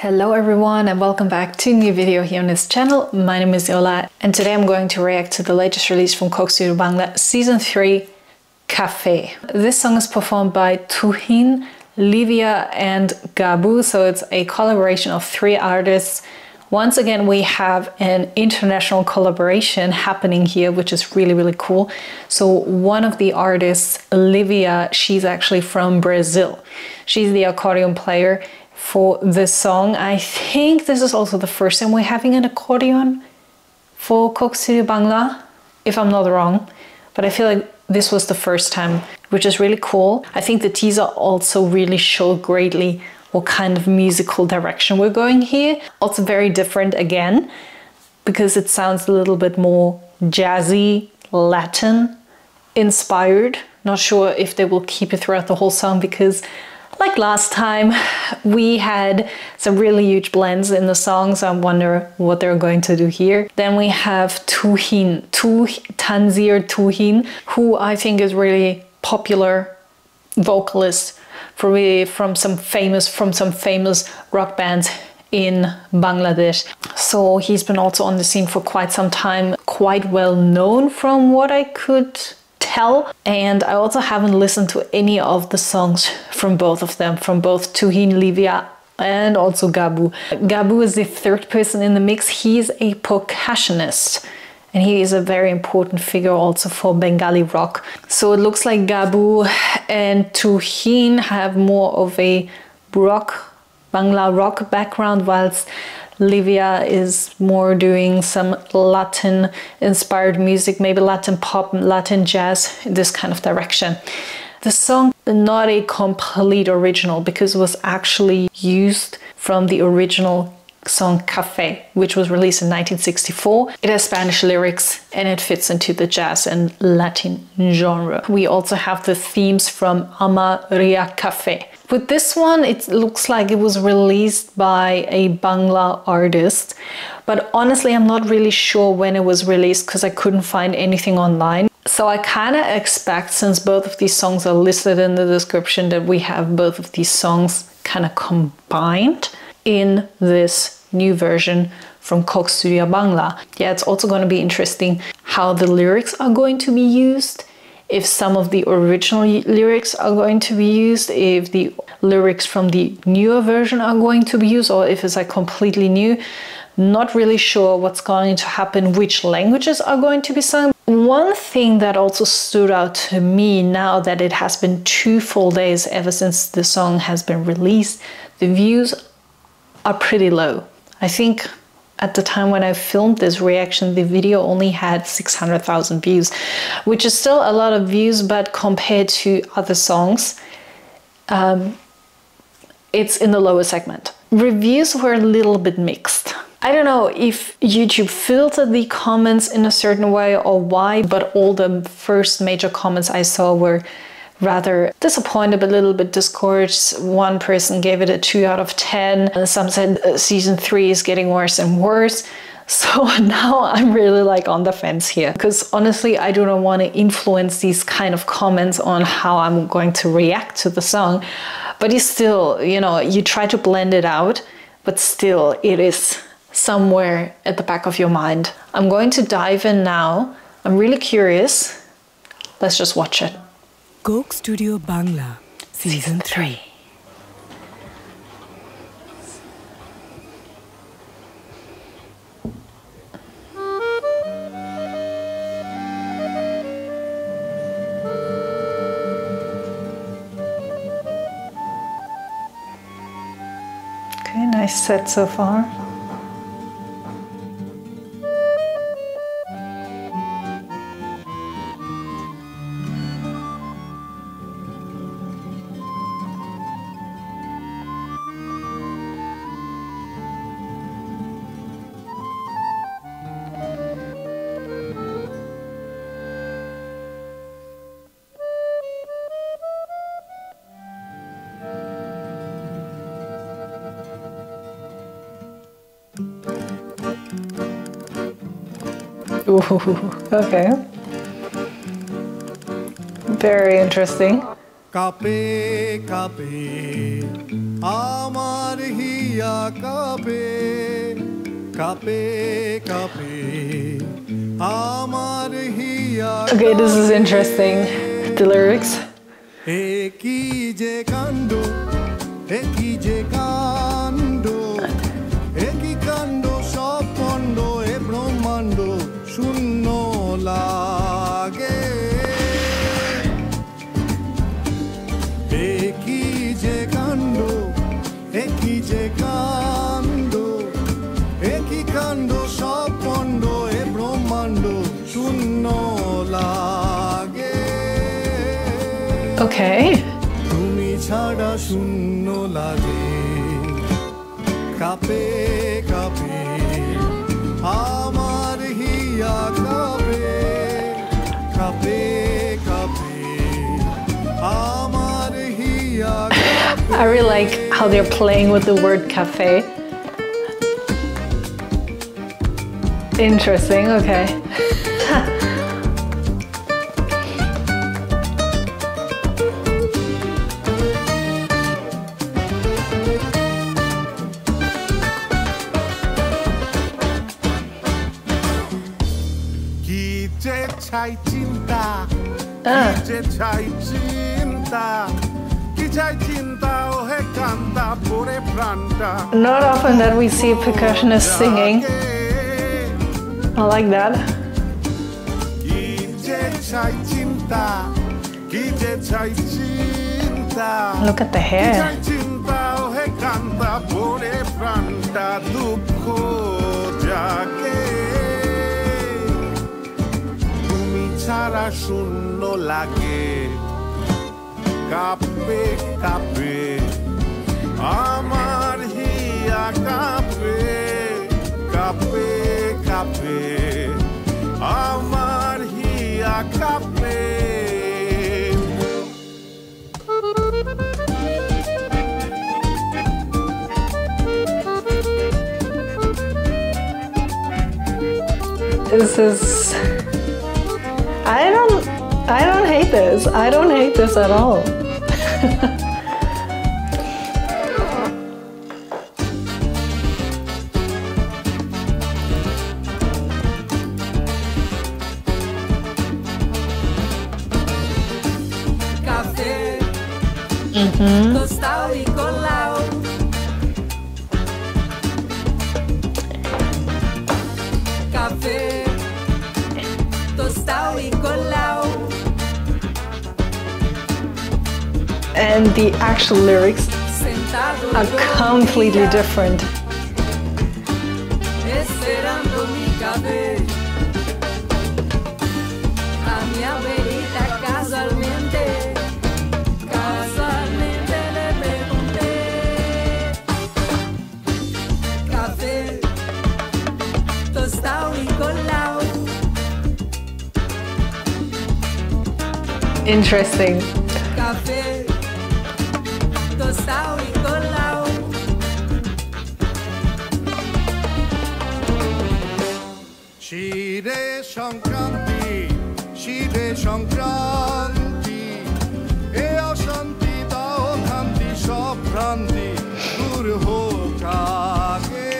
Hello everyone and welcome back to a new video here on this channel. My name is Jola and today I'm going to react to the latest release from Coke Studio Bangla Season 3, Cafe. This song is performed by Tuhin, Livia and Gaboo, so it's a collaboration of 3 artists. Once again, we have an international collaboration happening here, which is really cool. So one of the artists, Livia, she's actually from Brazil. She's the accordion player for this song. I think this is also the first time we're having an accordion for Coke Studio Bangla, if I'm not wrong. But I feel like this was the first time, which is really cool. I think the teaser also really showed greatly what kind of musical direction we're going here. Also very different again, because it sounds a little bit more jazzy, Latin inspired. Not sure if they will keep it throughout the whole song, because like last time, we had some really huge blends in the song, so I wonder what they're going to do here. Then we have Tuhin, Tanzir Tuhin, who I think is really popular vocalist from some famous rock bands in Bangladesh. So he's been also on the scene for quite some time, quite well known from what I could tell. And I also haven't listened to any of the songs from both of them, from both Tuhin, Livia and also Gaboo. Gaboo is the third person in the mix. He's a percussionist and he is a very important figure also for Bengali rock. So it looks like Gaboo and Tuhin have more of a Bangla rock background, whilst Livia is more doing some Latin inspired music, maybe Latin pop, Latin jazz, this kind of direction. The song is not a complete original because it was actually used from the original song Cafe, which was released in 1964. It has Spanish lyrics and it fits into the jazz and Latin genre. We also have the themes from Amaria Cafe. With this one, it looks like it was released by a Bangla artist, but honestly, I'm not really sure when it was released because I couldn't find anything online. So I kind of expect, since both of these songs are listed in the description, that we have both of these songs kind of combined in this new version from Coke Studio Bangla. Yeah, it's also going to be interesting how the lyrics are going to be used, if some of the original lyrics are going to be used, if the lyrics from the newer version are going to be used, or if it's like completely new. Not really sure what's going to happen, which languages are going to be sung. One thing that also stood out to me now that it has been 2 full days ever since the song has been released, the views are pretty low. I think at the time when I filmed this reaction, the video only had 600,000 views, which is still a lot of views, but compared to other songs, it's in the lower segment. Reviews were a little bit mixed. I don't know if YouTube filtered the comments in a certain way or why, but all the first major comments I saw were rather disappointed, a little bit discouraged. One person gave it a 2 out of 10. And some said season 3 is getting worse and worse. So now I'm really like on the fence here, because honestly, I do not want to influence these kind of comments on how I'm going to react to the song. But you still, you know, you try to blend it out, but still it is somewhere at the back of your mind. I'm going to dive in now. I'm really curious. Let's just watch it. Coke Studio Bangla, Season 3. Okay, nice set so far. Ooh, okay. Very interesting. Kape, kape, Amar hiya kape, kape, kape. Amar hiya. Okay, this is interesting. The lyrics. Eki je kando, eki je kando, eki kando sopondo e brahmando shunno lage. Eki je kando, eki je kando, eki kando sopondo e brahmando shunno lage. Okay. তুমি ছাড়া শূন্য লাগে কাঁপে কাঁপে আমার হিয়া কাঁপে কাঁপে কাঁপে আমার হিয়া কাঁপে I really like how they're playing with the word cafe. Interesting, okay. চাই চিন্তা কি চাই চিন্তা কি চাই চিন্তা ও হে কান্তা পরে প্রাণটা Not often that we see a percussionist singing. I like that. কি যে চাই চিন্তা কি যে চাই চিন্তা Look at the hair. চিন্তা ও হে কান্তা পরে প্রাণটা দুঃখ জাগে ছাড়া শূন্য লাগে কাঁপে কাঁপে আমার হিয়া কাঁপে কাঁপে কাঁপে আমার হিয়া কাঁপে This is... I don't hate this. I don't hate this at all. Café, tostado y colado. Café, tostado y colado. And the actual lyrics are completely different. Esperando mi café. A mi abuelita casualmente le pregunté. Café, tostado y colado. Interesting. Café, tostado y colado. শিরে সংক্রান্তি শিরে সংক্রান্তি এ অশান্তি দাও শান্তি সব ভ্রান্তি দূর হোক আগে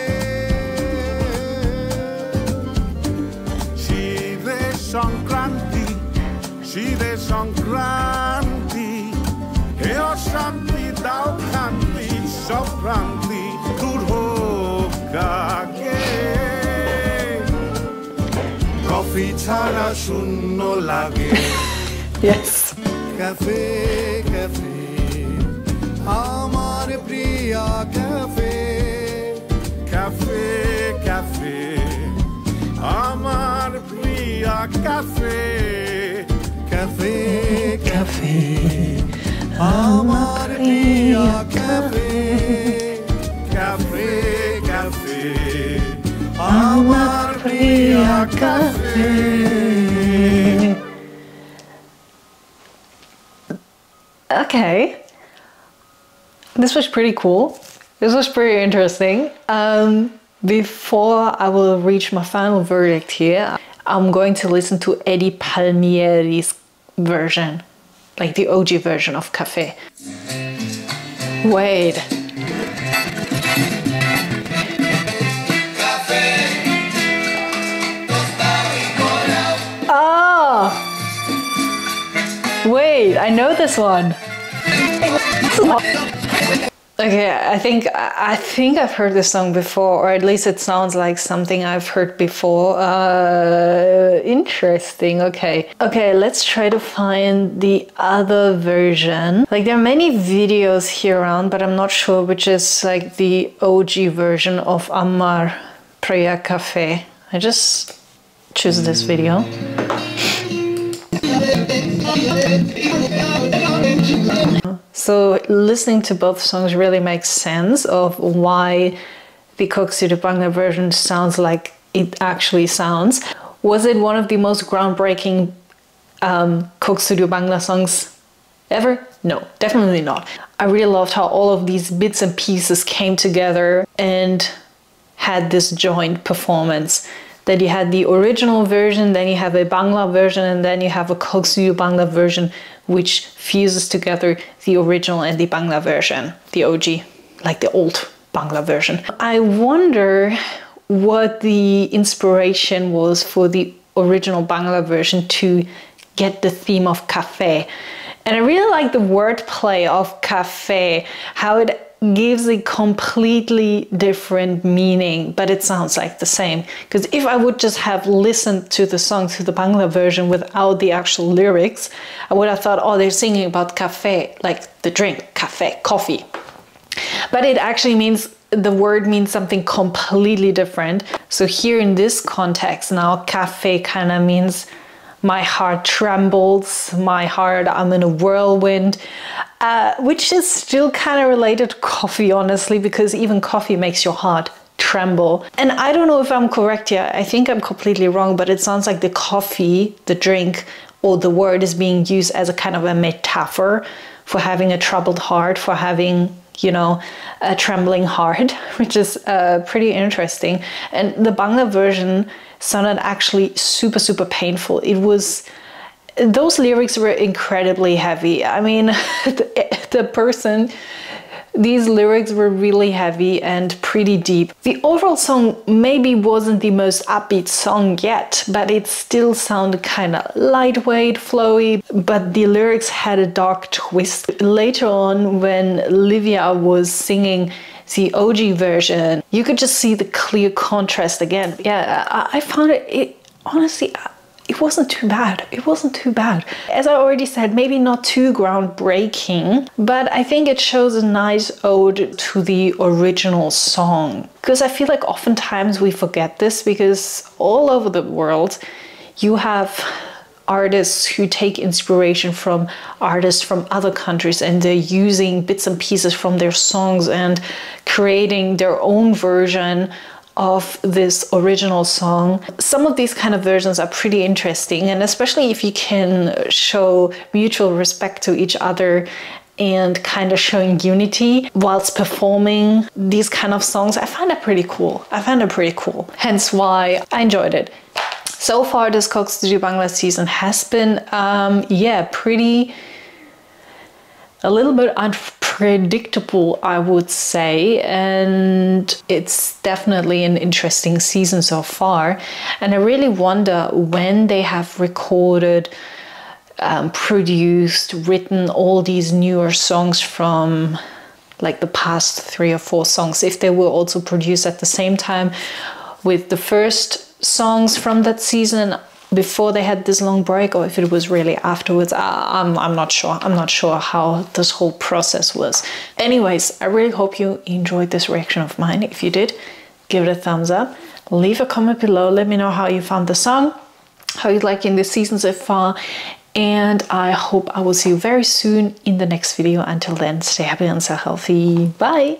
শিরে সংক্রান্তি শিরে সংক্রান্তি এ অশান্তি দাও শান্তি সব ভ্রান্তি দূর হোক আগে কফি ছাড়া শূন্য লাগে Yes. ক্যাফে ক্যাফে আমার প্রিয়া ক্যাফে ক্যাফে ক্যাফে আমার প্রিয়া ক্যাফে ক্যাফে ক্যাফে আমার প্রিয়া ক্যাফে ক্যাফে ক্যাফে আমার প্রিয়া cafe Okay. This was pretty cool. This was pretty interesting. Before I will reach my final verdict here, I'm going to listen to Eddie Palmieri's version, like the OG version of Café. Wait, Wait, I know this one. Okay, I think I've heard this song before, or at least it sounds like something I've heard before. Interesting. Okay, let's try to find the other version. Like, there are many videos here around, but I'm not sure which is like the OG version of Amar Priya Cafe. I just choose this video. So listening to both songs really makes sense of why the Coke Studio Bangla version sounds like it actually sounds. Was it one of the most groundbreaking Coke Studio Bangla songs ever? No, definitely not. I really loved how all of these bits and pieces came together and had this joint performance. That you had the original version, then you have a Bangla version, and then you have a Coke Studio Bangla version, which fuses together the original and the Bangla version, the OG, like the old Bangla version. I wonder what the inspiration was for the original Bangla version to get the theme of cafe. And I really like the wordplay of cafe, how it gives a completely different meaning, but it sounds like the same. Because if I would just have listened to the song, to the Bangla version without the actual lyrics, I would have thought, oh, they're singing about cafe, like the drink, cafe, coffee. But it actually means, the word means something completely different. So here in this context now, cafe kind of means my heart trembles, my heart, I'm in a whirlwind, which is still kind of related to coffee, honestly, because even coffee makes your heart tremble. And I don't know if I'm correct here, I think I'm completely wrong, but it sounds like the coffee, the drink, or the word is being used as a kind of a metaphor for having a troubled heart, for having, you know, a trembling heart, which is pretty interesting. And the Bangla version sounded actually super, super painful. It was, those lyrics were incredibly heavy. I mean, these lyrics were really heavy and pretty deep. The overall song maybe wasn't the most upbeat song yet, but it still sounded kind of lightweight, flowy, but the lyrics had a dark twist. Later on, when Livia was singing the OG version, you could just see the clear contrast again. Yeah, I found it honestly, it wasn't too bad. It wasn't too bad. As I already said, maybe not too groundbreaking, but I think it shows a nice ode to the original song. Because I feel like oftentimes we forget this, because all over the world you have artists who take inspiration from artists from other countries, and they're using bits and pieces from their songs and creating their own version of this original song. Some of these kind of versions are pretty interesting, and especially if you can show mutual respect to each other and kind of showing unity whilst performing these kind of songs, I find it pretty cool. Hence why I enjoyed it. So far, this Coke Studio Bangla season has been, pretty, a little bit unpredictable, I would say, and it's definitely an interesting season so far. And I really wonder when they have recorded, produced, written all these newer songs from like the past 3 or 4 songs, if they were also produced at the same time with the first songs from that season before they had this long break, or if it was really afterwards. I'm not sure. I'm not sure how this whole process was. Anyways, I really hope you enjoyed this reaction of mine. If you did, give it a thumbs up. Leave a comment below. Let me know how you found the song, how you liking this season so far, and I hope I will see you very soon in the next video. Until then, stay happy and stay healthy. Bye!